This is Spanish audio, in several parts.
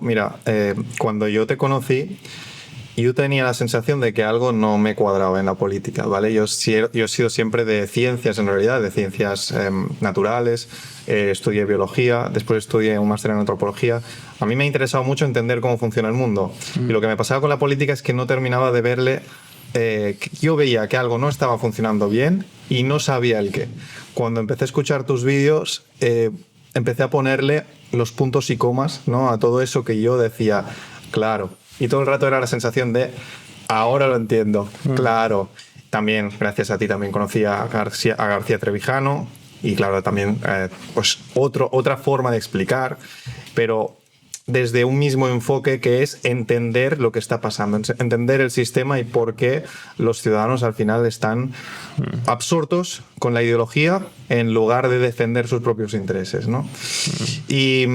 Mira, cuando yo te conocí, yo tenía la sensación de que algo no me cuadraba en la política, ¿vale? Yo he sido siempre de ciencias, en realidad, de ciencias naturales, estudié biología, después estudié un máster en antropología. A mí me ha interesado mucho entender cómo funciona el mundo. Y lo que me pasaba con la política es que no terminaba de verle... yo veía que algo no estaba funcionando bien y no sabía el qué. Cuando empecé a escuchar tus vídeos, empecé a ponerle los puntos y comas, ¿no?, a todo eso que yo decía, claro. Y todo el rato era la sensación de, ahora lo entiendo, claro. También, gracias a ti, también conocí a García Trevijano y, claro, también pues otra forma de explicar, pero desde un mismo enfoque, que es entender lo que está pasando, entender el sistema y por qué los ciudadanos al final están absortos con la ideología en lugar de defender sus propios intereses, ¿no? Y...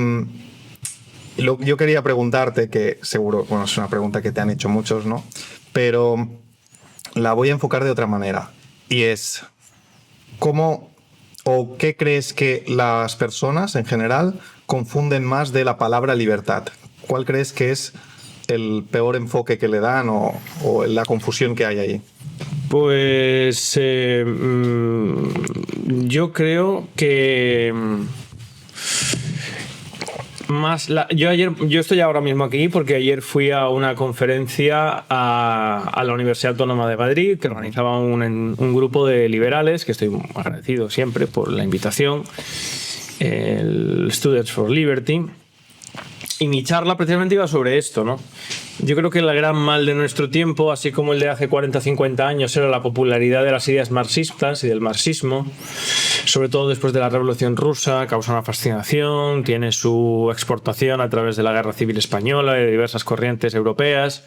yo quería preguntarte, que seguro, bueno, es una pregunta que te han hecho muchos, ¿no? Pero la voy a enfocar de otra manera. Y es, ¿cómo o qué crees que las personas en general confunden más de la palabra libertad? ¿Cuál crees que es el peor enfoque que le dan o la confusión que hay ahí? Pues yo creo que... yo estoy ahora mismo aquí porque ayer fui a una conferencia a la Universidad Autónoma de Madrid que organizaba un grupo de liberales, que estoy agradecido siempre por la invitación, el Students for Liberty, y mi charla precisamente iba sobre esto, ¿no? Yo creo que el gran mal de nuestro tiempo, así como el de hace 40-50 años, era la popularidad de las ideas marxistas y del marxismo, sobre todo después de la Revolución Rusa, causa una fascinación, tiene su exportación a través de la Guerra Civil Española y de diversas corrientes europeas.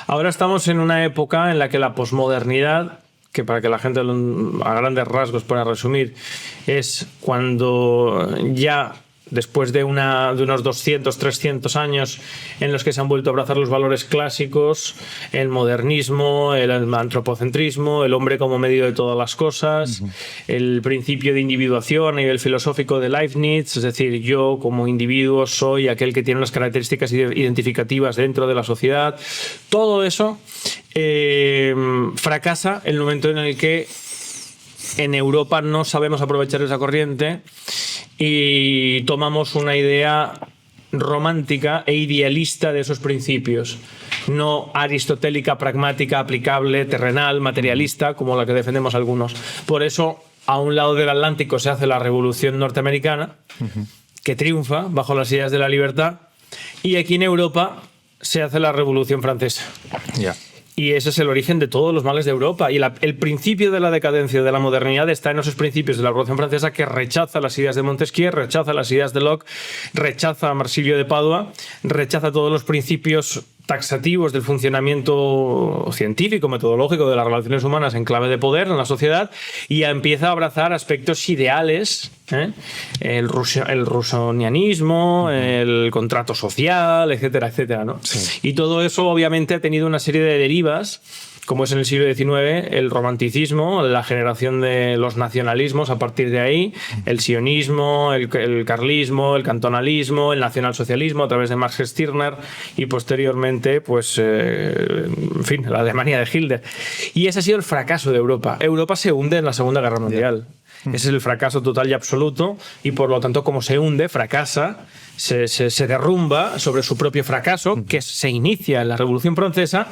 Ahora estamos en una época en la que la posmodernidad, que para que la gente a grandes rasgos pueda resumir, es cuando ya... después de unos 200, 300 años en los que se han vuelto a abrazar los valores clásicos, el modernismo, el antropocentrismo, el hombre como medio de todas las cosas, el principio de individuación a nivel filosófico de Leibniz, es decir, yo como individuo soy aquel que tiene las características identificativas dentro de la sociedad. Todo eso fracasa en el momento en el que en Europa no sabemos aprovechar esa corriente y tomamos una idea romántica e idealista de esos principios, no aristotélica, pragmática, aplicable, terrenal, materialista, como la que defendemos algunos. Por eso, a un lado del Atlántico se hace la Revolución Norteamericana, que triunfa bajo las ideas de la libertad, y aquí en Europa se hace la Revolución Francesa. Ya. Y ese es el origen de todos los males de Europa. Y el principio de la decadencia de la modernidad está en esos principios de la Revolución Francesa, que rechaza las ideas de Montesquieu, rechaza las ideas de Locke, rechaza a Marsilio de Padua, rechaza todos los principios taxativos del funcionamiento científico, metodológico de las relaciones humanas en clave de poder en la sociedad, y empieza a abrazar aspectos ideales, el rusonianismo, el contrato social, etcétera, etcétera, ¿no? Sí. Y todo eso obviamente ha tenido una serie de derivas, como es en el siglo XIX el romanticismo, la generación de los nacionalismos a partir de ahí, el sionismo, el carlismo, el cantonalismo, el nacionalsocialismo a través de Max Stirner y posteriormente, pues, en fin, la Alemania de Hitler. Y ese ha sido el fracaso de Europa. Europa se hunde en la Segunda Guerra Mundial. Ese es el fracaso total y absoluto, y por lo tanto, como se hunde, fracasa, se derrumba sobre su propio fracaso, que se inicia en la Revolución Francesa.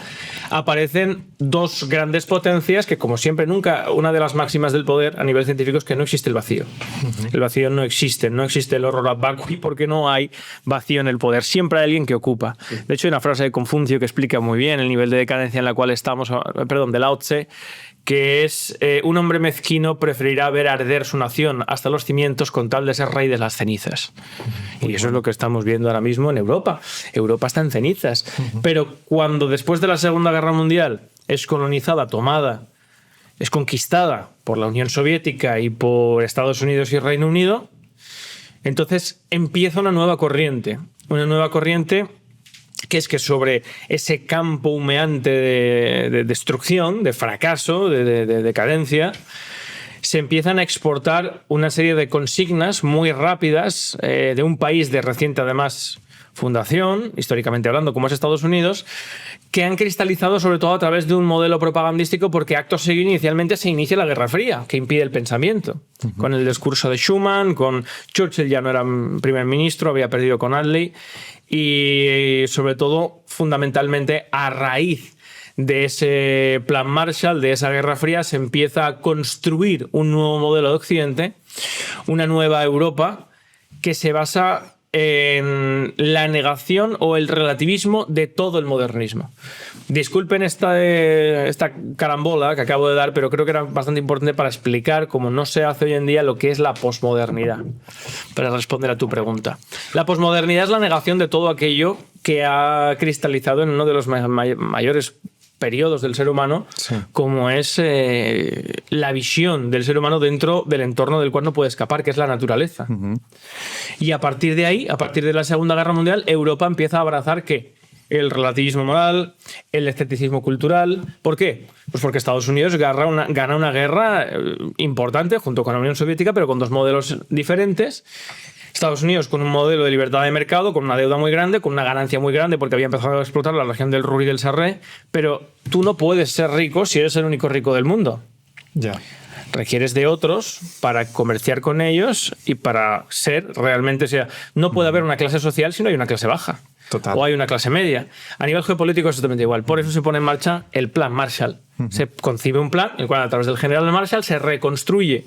Aparecen dos grandes potencias que, como siempre, nunca, una de las máximas del poder a nivel científico es que no existe el vacío. El vacío no existe el horror ad vacui, porque no hay vacío en el poder. Siempre hay alguien que ocupa. De hecho, hay una frase de Confucio que explica muy bien el nivel de decadencia en la cual estamos, de Lao Tse, que es un hombre mezquino preferirá ver arder su nación hasta los cimientos con tal de ser rey de las cenizas. Y eso es lo que estamos viendo ahora mismo en Europa. Europa está en cenizas. Pero cuando después de la Segunda Guerra Mundial es colonizada, tomada, es conquistada por la Unión Soviética y por Estados Unidos y Reino Unido, entonces empieza una nueva corriente que es que sobre ese campo humeante de destrucción, de fracaso, de decadencia, se empiezan a exportar una serie de consignas muy rápidas de un país de reciente, además, fundación, históricamente hablando, como es Estados Unidos, que han cristalizado sobre todo a través de un modelo propagandístico, porque acto seguido inicialmente se inicia la Guerra Fría, que impide el pensamiento. Con el discurso de Schuman, con Churchill ya no era primer ministro, había perdido con Attlee, y sobre todo, fundamentalmente, a raíz de ese plan Marshall, de esa Guerra Fría, se empieza a construir un nuevo modelo de Occidente, una nueva Europa que se basa en la negación o el relativismo de todo el modernismo. Disculpen esta carambola que acabo de dar, pero creo que era bastante importante para explicar cómo no se hace hoy en día lo que es la posmodernidad, para responder a tu pregunta. La posmodernidad es la negación de todo aquello que ha cristalizado en uno de los mayores periodos del ser humano, sí, como es la visión del ser humano dentro del entorno del cual no puede escapar, que es la naturaleza. Y a partir de ahí, a partir de la Segunda Guerra Mundial, Europa empieza a abrazar ¿qué? El relativismo moral, el escepticismo cultural. ¿Por qué? Pues porque Estados Unidos gana una guerra importante junto con la Unión Soviética, pero con dos modelos diferentes. Estados Unidos con un modelo de libertad de mercado, con una deuda muy grande, con una ganancia muy grande porque había empezado a explotar la región del Ruhr y del Sarre, pero tú no puedes ser rico si eres el único rico del mundo. Ya. Requieres de otros para comerciar con ellos y para ser realmente... O sea, no puede haber una clase social si no hay una clase baja. Total. O hay una clase media. A nivel geopolítico es exactamente igual. Por eso se pone en marcha el plan Marshall. Se concibe un plan en el cual a través del general Marshall se reconstruye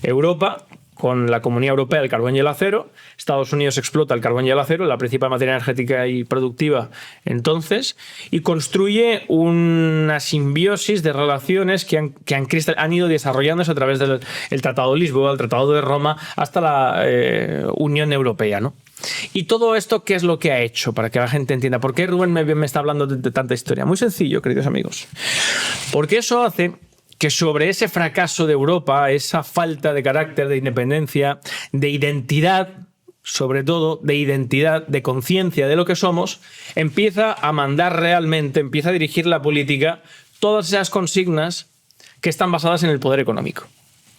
Europa con la Comunidad Europea del carbón y el acero. Estados Unidos explota el carbón y el acero, la principal materia energética y productiva entonces, y construye una simbiosis de relaciones que han ido desarrollándose a través del Tratado de Lisboa, el Tratado de Roma, hasta la Unión Europea, ¿no? Y todo esto, ¿qué es lo que ha hecho? Para que la gente entienda. ¿Por qué Rubén me está hablando de tanta historia? Muy sencillo, queridos amigos. Porque eso hace que sobre ese fracaso de Europa, esa falta de carácter, de independencia, de identidad, sobre todo de identidad, de conciencia de lo que somos, empieza a mandar realmente, empieza a dirigir la política, todas esas consignas que están basadas en el poder económico.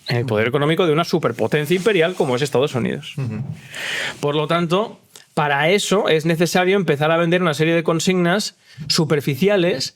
En el poder económico de una superpotencia imperial como es Estados Unidos. Por lo tanto, para eso es necesario empezar a vender una serie de consignas superficiales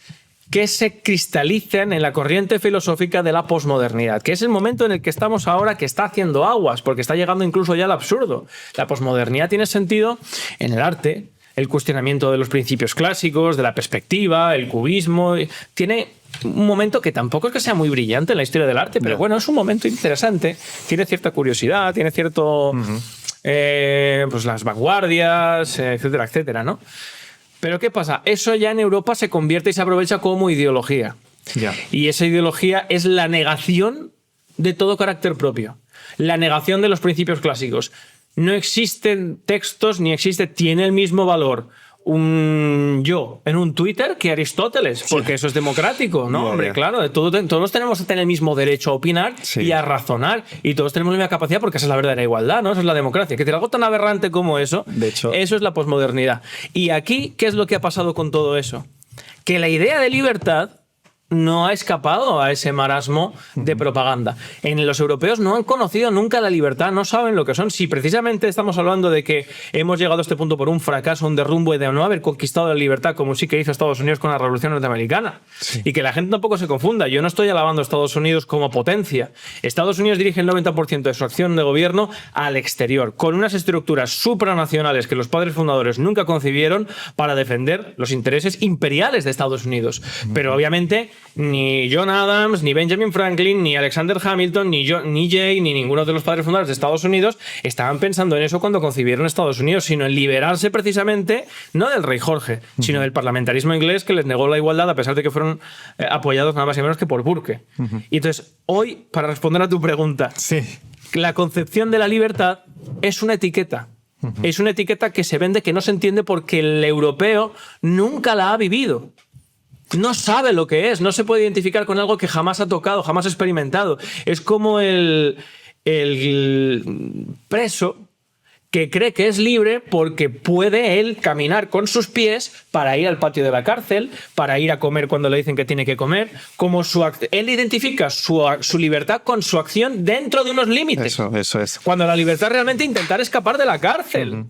que se cristalizan en la corriente filosófica de la posmodernidad, que es el momento en el que estamos ahora, que está haciendo aguas, porque está llegando incluso ya al absurdo. La posmodernidad tiene sentido en el arte, el cuestionamiento de los principios clásicos, de la perspectiva, el cubismo. Tiene un momento que tampoco es que sea muy brillante en la historia del arte, pero bueno, es un momento interesante, tiene cierta curiosidad, tiene cierto... pues las vanguardias, etcétera, etcétera, ¿no? Pero ¿qué pasa? Eso ya en Europa se convierte y se aprovecha como ideología. Ya. Y esa ideología es la negación de todo carácter propio. La negación de los principios clásicos. No existen textos ni tiene el mismo valor un yo en un Twitter que Aristóteles, porque eso es democrático, ¿no? Hombre, claro, todos tenemos que tener el mismo derecho a opinar y a razonar, y todos tenemos la misma capacidad, porque esa es la verdadera igualdad, ¿no? Eso es la democracia. Que tiene algo tan aberrante como eso, de hecho, eso es la posmodernidad. Y aquí, ¿qué es lo que ha pasado con todo eso? Que la idea de libertad no ha escapado a ese marasmo de propaganda. En los europeos no han conocido nunca la libertad, no saben lo que son. Si precisamente estamos hablando de que hemos llegado a este punto por un fracaso, un derrumbe de no haber conquistado la libertad, como sí que hizo Estados Unidos con la Revolución Norteamericana. Sí. Y que la gente tampoco se confunda. Yo no estoy alabando a Estados Unidos como potencia. Estados Unidos dirige el 90% de su acción de gobierno al exterior, con unas estructuras supranacionales que los padres fundadores nunca concibieron para defender los intereses imperiales de Estados Unidos. Pero obviamente ni John Adams, ni Benjamin Franklin, ni Alexander Hamilton, ni Jay, ni ninguno de los padres fundadores de Estados Unidos estaban pensando en eso cuando concibieron Estados Unidos, sino en liberarse precisamente no del rey Jorge, sino del parlamentarismo inglés que les negó la igualdad a pesar de que fueron apoyados nada más y menos que por Burke. Y entonces, hoy, para responder a tu pregunta, la concepción de la libertad es una etiqueta. Es una etiqueta que se vende, que no se entiende porque el europeo nunca la ha vivido. No sabe lo que es, no se puede identificar con algo que jamás ha tocado, jamás ha experimentado. Es como el preso que cree que es libre porque puede él caminar con sus pies para ir al patio de la cárcel, para ir a comer cuando le dicen que tiene que comer. Él identifica su libertad con su acción dentro de unos límites. Eso es. Cuando la libertad realmente es intentar escapar de la cárcel.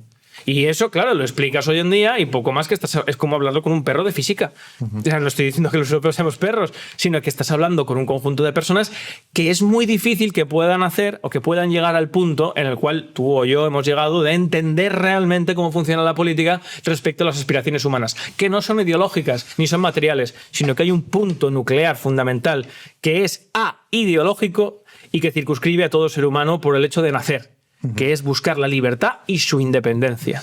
Y eso, claro, lo explicas hoy en día y poco más que es como hablarlo con un perro de física. O sea, no estoy diciendo que los europeos seamos perros, sino que estás hablando con un conjunto de personas que es muy difícil que puedan hacer o que puedan llegar al punto en el cual tú o yo hemos llegado de entender realmente cómo funciona la política respecto a las aspiraciones humanas, que no son ideológicas ni son materiales, sino que hay un punto nuclear fundamental que es ideológico y que circunscribe a todo ser humano por el hecho de nacer, que es buscar la libertad y su independencia.